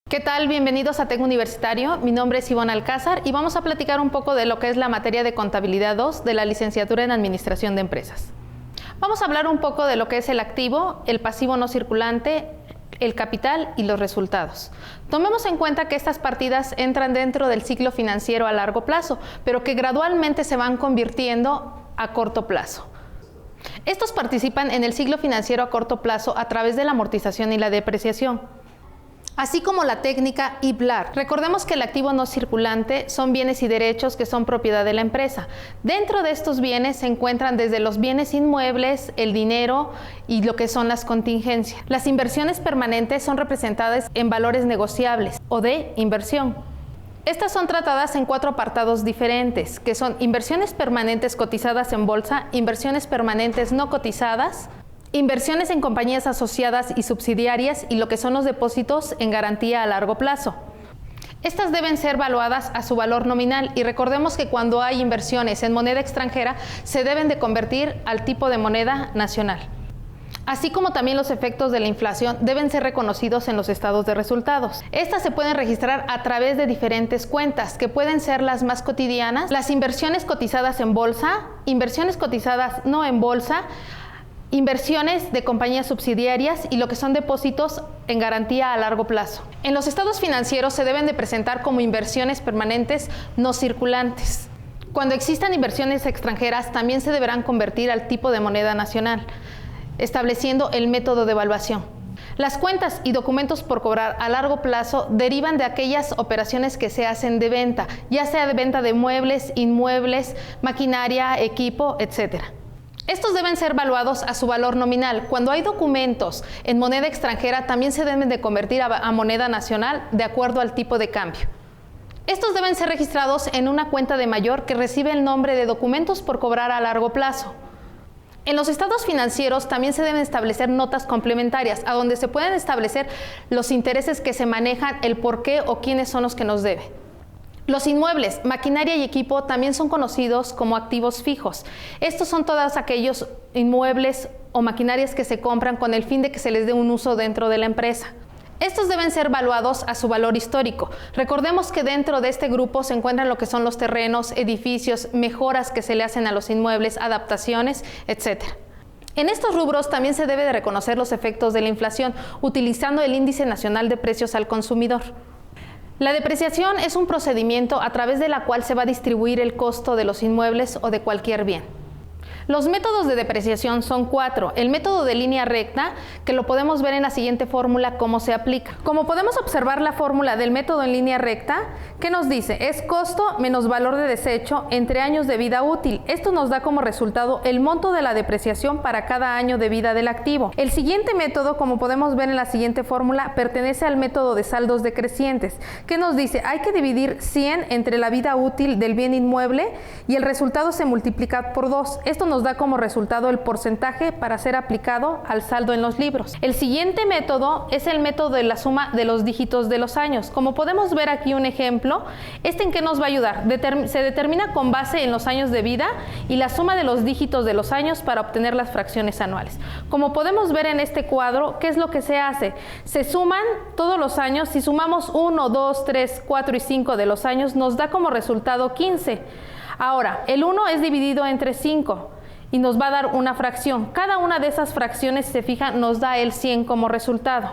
¿Qué tal? Bienvenidos a TEC Universitario. Mi nombre es Ivonne Alcázar y vamos a platicar un poco de lo que es la materia de Contabilidad 2 de la Licenciatura en Administración de Empresas. Vamos a hablar un poco de lo que es el activo, el pasivo no circulante, el capital y los resultados. Tomemos en cuenta que estas partidas entran dentro del ciclo financiero a largo plazo, pero que gradualmente se van convirtiendo a corto plazo. Estos participan en el ciclo financiero a corto plazo a través de la amortización y la depreciación, así como la técnica IBLAR. Recordemos que el activo no circulante son bienes y derechos que son propiedad de la empresa. Dentro de estos bienes se encuentran desde los bienes inmuebles, el dinero y lo que son las contingencias. Las inversiones permanentes son representadas en valores negociables o de inversión. Estas son tratadas en 4 apartados diferentes, que son inversiones permanentes cotizadas en bolsa, inversiones permanentes no cotizadas, inversiones en compañías asociadas y subsidiarias y lo que son los depósitos en garantía a largo plazo. Estas deben ser valuadas a su valor nominal y recordemos que cuando hay inversiones en moneda extranjera se deben de convertir al tipo de moneda nacional. Así como también los efectos de la inflación deben ser reconocidos en los estados de resultados. Estas se pueden registrar a través de diferentes cuentas, que pueden ser las más cotidianas, las inversiones cotizadas en bolsa, inversiones cotizadas no en bolsa, inversiones de compañías subsidiarias y lo que son depósitos en garantía a largo plazo. En los estados financieros se deben de presentar como inversiones permanentes no circulantes. Cuando existan inversiones extranjeras también se deberán convertir al tipo de moneda nacional, estableciendo el método de evaluación. Las cuentas y documentos por cobrar a largo plazo derivan de aquellas operaciones que se hacen de venta, ya sea de venta de muebles, inmuebles, maquinaria, equipo, etc. Estos deben ser valuados a su valor nominal. Cuando hay documentos en moneda extranjera, también se deben de convertir a moneda nacional de acuerdo al tipo de cambio. Estos deben ser registrados en una cuenta de mayor que recibe el nombre de documentos por cobrar a largo plazo. En los estados financieros también se deben establecer notas complementarias, a donde se pueden establecer los intereses que se manejan, el por qué o quiénes son los que nos debe. Los inmuebles, maquinaria y equipo también son conocidos como activos fijos. Estos son todos aquellos inmuebles o maquinarias que se compran con el fin de que se les dé un uso dentro de la empresa. Estos deben ser valuados a su valor histórico. Recordemos que dentro de este grupo se encuentran lo que son los terrenos, edificios, mejoras que se le hacen a los inmuebles, adaptaciones, etc. En estos rubros también se debe de reconocer los efectos de la inflación utilizando el Índice Nacional de Precios al Consumidor. La depreciación es un procedimiento a través de la cual se va a distribuir el costo de los inmuebles o de cualquier bien. Los métodos de depreciación son 4. El método de línea recta, que lo podemos ver en la siguiente fórmula cómo se aplica. Como podemos observar la fórmula del método en línea recta, ¿qué nos dice? Es costo menos valor de desecho entre años de vida útil. Esto nos da como resultado el monto de la depreciación para cada año de vida del activo. El siguiente método, como podemos ver en la siguiente fórmula, pertenece al método de saldos decrecientes, que nos dice hay que dividir 100 entre la vida útil del bien inmueble y el resultado se multiplica por 2. Esto nos da como resultado el porcentaje para ser aplicado al saldo en los libros. El siguiente método es el método de la suma de los dígitos de los años. Como podemos ver aquí un ejemplo, ¿en qué nos va a ayudar? Se determina con base en los años de vida y la suma de los dígitos de los años para obtener las fracciones anuales. Como podemos ver en este cuadro, ¿qué es lo que se hace? Se suman todos los años. Si sumamos 1, 2, 3, 4 y 5 de los años, nos da como resultado 15. Ahora, el 1 es dividido entre 5. Y nos va a dar una fracción. Cada una de esas fracciones, si se fijan, nos da el 100 como resultado.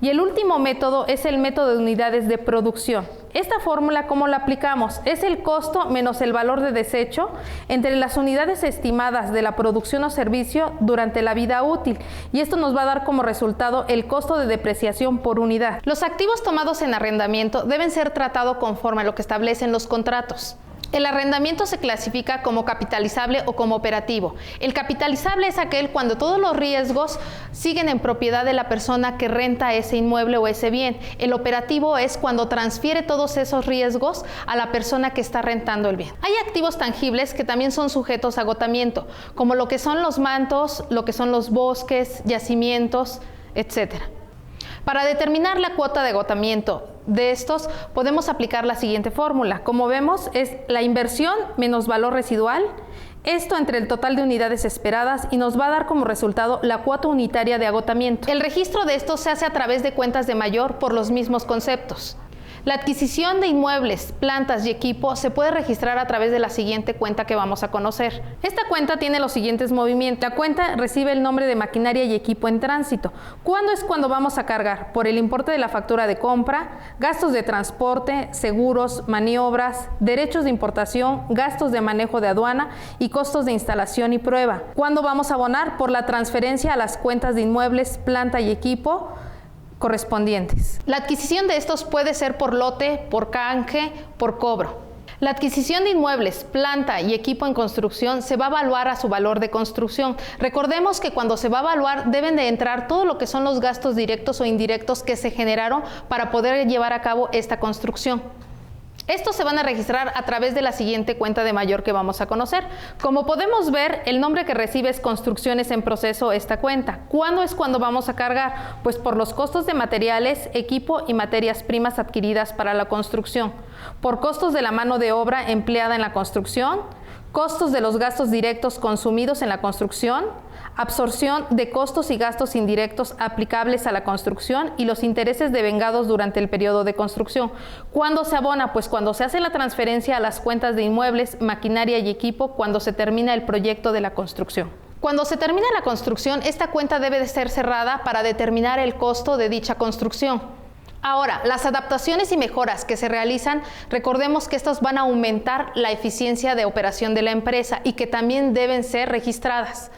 Y el último método es el método de unidades de producción. Esta fórmula, ¿cómo la aplicamos? Es el costo menos el valor de desecho entre las unidades estimadas de la producción o servicio durante la vida útil. Y esto nos va a dar como resultado el costo de depreciación por unidad. Los activos tomados en arrendamiento deben ser tratados conforme a lo que establecen los contratos. El arrendamiento se clasifica como capitalizable o como operativo. El capitalizable es aquel cuando todos los riesgos siguen en propiedad de la persona que renta ese inmueble o ese bien. El operativo es cuando transfiere todos esos riesgos a la persona que está rentando el bien. Hay activos tangibles que también son sujetos a agotamiento, como lo que son los mantos, lo que son los bosques, yacimientos, etc. Para determinar la cuota de agotamiento de estos, podemos aplicar la siguiente fórmula. Como vemos, es la inversión menos valor residual Esto entre el total de unidades esperadas y nos va a dar como resultado la cuota unitaria de agotamiento. El registro de esto se hace a través de cuentas de mayor por los mismos conceptos. La adquisición de inmuebles, plantas y equipo se puede registrar a través de la siguiente cuenta que vamos a conocer. Esta cuenta tiene los siguientes movimientos. La cuenta recibe el nombre de maquinaria y equipo en tránsito. ¿Cuándo es cuando vamos a cargar? Por el importe de la factura de compra, gastos de transporte, seguros, maniobras, derechos de importación, gastos de manejo de aduana y costos de instalación y prueba. ¿Cuándo vamos a abonar? Por la transferencia a las cuentas de inmuebles, planta y equipo correspondientes. La adquisición de estos puede ser por lote, por canje, por cobro. La adquisición de inmuebles, planta y equipo en construcción se va a evaluar a su valor de construcción. Recordemos que cuando se va a evaluar deben de entrar todo lo que son los gastos directos o indirectos que se generaron para poder llevar a cabo esta construcción. Estos se van a registrar a través de la siguiente cuenta de mayor que vamos a conocer. Como podemos ver, el nombre que recibe es Construcciones en Proceso esta cuenta. ¿Cuándo es cuando vamos a cargar? Pues por los costos de materiales, equipo y materias primas adquiridas para la construcción, por costos de la mano de obra empleada en la construcción, costos de los gastos directos consumidos en la construcción, absorción de costos y gastos indirectos aplicables a la construcción y los intereses devengados durante el periodo de construcción. ¿Cuándo se abona? Pues cuando se hace la transferencia a las cuentas de inmuebles, maquinaria y equipo cuando se termina el proyecto de la construcción. Cuando se termina la construcción, esta cuenta debe de ser cerrada para determinar el costo de dicha construcción. Ahora, las adaptaciones y mejoras que se realizan, recordemos que estas van a aumentar la eficiencia de operación de la empresa y que también deben ser registradas.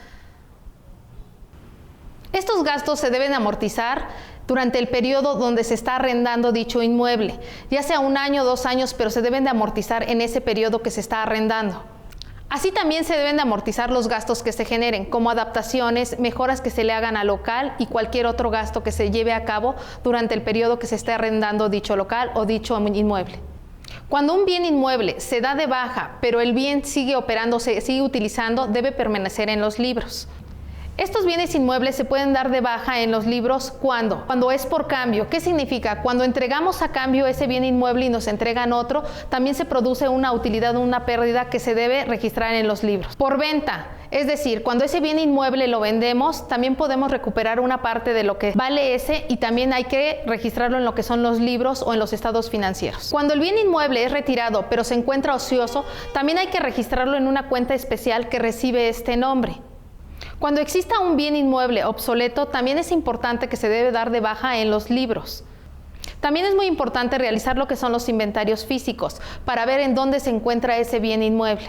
Estos gastos se deben amortizar durante el periodo donde se está arrendando dicho inmueble, ya sea 1 año, 2 años, pero se deben de amortizar en ese periodo que se está arrendando. Así también se deben de amortizar los gastos que se generen, como adaptaciones, mejoras que se le hagan al local y cualquier otro gasto que se lleve a cabo durante el periodo que se esté arrendando dicho local o dicho inmueble. Cuando un bien inmueble se da de baja, pero el bien sigue operando, se sigue utilizando, debe permanecer en los libros. Estos bienes inmuebles se pueden dar de baja en los libros cuando es por cambio. ¿Qué significa? Cuando entregamos a cambio ese bien inmueble y nos entregan otro, también se produce una utilidad o una pérdida que se debe registrar en los libros. Por venta, es decir, cuando ese bien inmueble lo vendemos, también podemos recuperar una parte de lo que vale ese y también hay que registrarlo en lo que son los libros o en los estados financieros. Cuando el bien inmueble es retirado pero se encuentra ocioso, también hay que registrarlo en una cuenta especial que recibe este nombre. Cuando exista un bien inmueble obsoleto, también es importante que se debe dar de baja en los libros. También es muy importante realizar lo que son los inventarios físicos para ver en dónde se encuentra ese bien inmueble.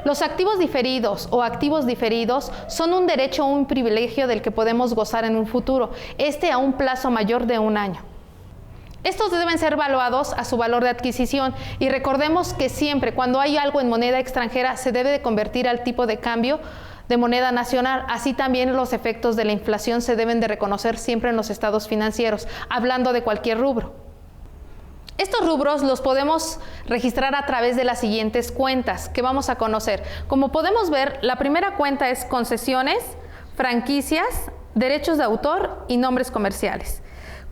Los activos diferidos o activos diferidos son un derecho o un privilegio del que podemos gozar en un futuro, a un plazo mayor de 1 año. Estos deben ser evaluados a su valor de adquisición y recordemos que siempre cuando hay algo en moneda extranjera se debe de convertir al tipo de cambio de moneda nacional. Así también los efectos de la inflación se deben de reconocer siempre en los estados financieros, hablando de cualquier rubro. Estos rubros los podemos registrar a través de las siguientes cuentas que vamos a conocer. Como podemos ver, la primera cuenta es concesiones, franquicias, derechos de autor y nombres comerciales.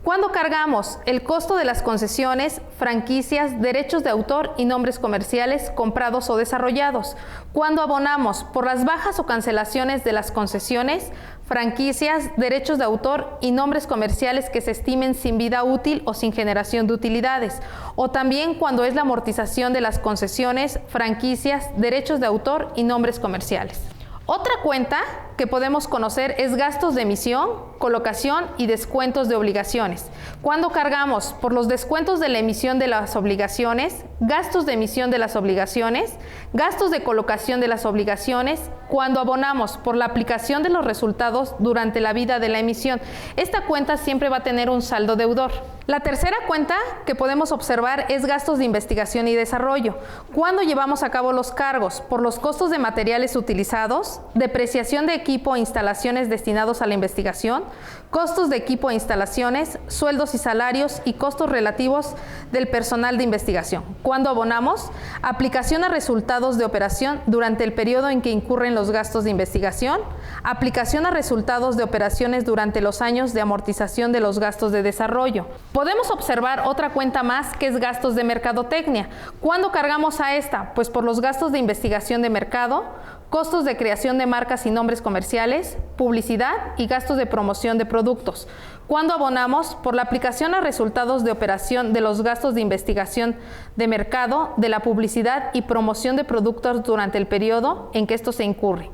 ¿Cuándo cargamos? El costo de las concesiones, franquicias, derechos de autor y nombres comerciales comprados o desarrollados. ¿Cuándo abonamos? Por las bajas o cancelaciones de las concesiones, franquicias, derechos de autor y nombres comerciales que se estimen sin vida útil o sin generación de utilidades. O también cuando es la amortización de las concesiones, franquicias, derechos de autor y nombres comerciales. Otra cuenta que podemos conocer es gastos de emisión, colocación y descuentos de obligaciones. ¿Cuándo cargamos? Por los descuentos de la emisión de las obligaciones, gastos de emisión de las obligaciones, gastos de colocación de las obligaciones. Cuando abonamos por la aplicación de los resultados durante la vida de la emisión. Esta cuenta siempre va a tener un saldo deudor. La tercera cuenta que podemos observar es gastos de investigación y desarrollo. ¿Cuándo llevamos a cabo los cargos? Por los costos de materiales utilizados, depreciación de equipo e instalaciones destinados a la investigación, costos de equipo e instalaciones, sueldos y salarios y costos relativos del personal de investigación. ¿Cuándo abonamos? Aplicación a resultados de operación durante el periodo en que incurren los gastos de investigación, aplicación a resultados de operaciones durante los años de amortización de los gastos de desarrollo. Podemos observar otra cuenta más que es gastos de mercadotecnia. ¿Cuándo cargamos a esta? Pues por los gastos de investigación de mercado, costos de creación de marcas y nombres comerciales, publicidad y gastos de promoción de productos. Cuando abonamos por la aplicación a resultados de operación de los gastos de investigación de mercado, de la publicidad y promoción de productos durante el periodo en que esto se incurre.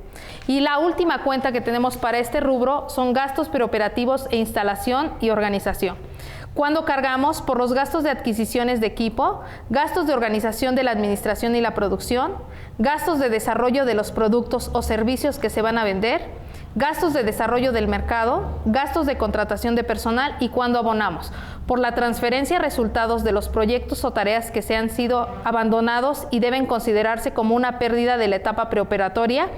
Y la última cuenta que tenemos para este rubro son gastos preoperativos e instalación y organización. Cuando cargamos por los gastos de adquisiciones de equipo, gastos de organización de la administración y la producción, gastos de desarrollo de los productos o servicios que se van a vender, gastos de desarrollo del mercado, gastos de contratación de personal y cuando abonamos por la transferencia de resultados de los proyectos o tareas que se han sido abandonados y deben considerarse como una pérdida de la etapa preoperatoria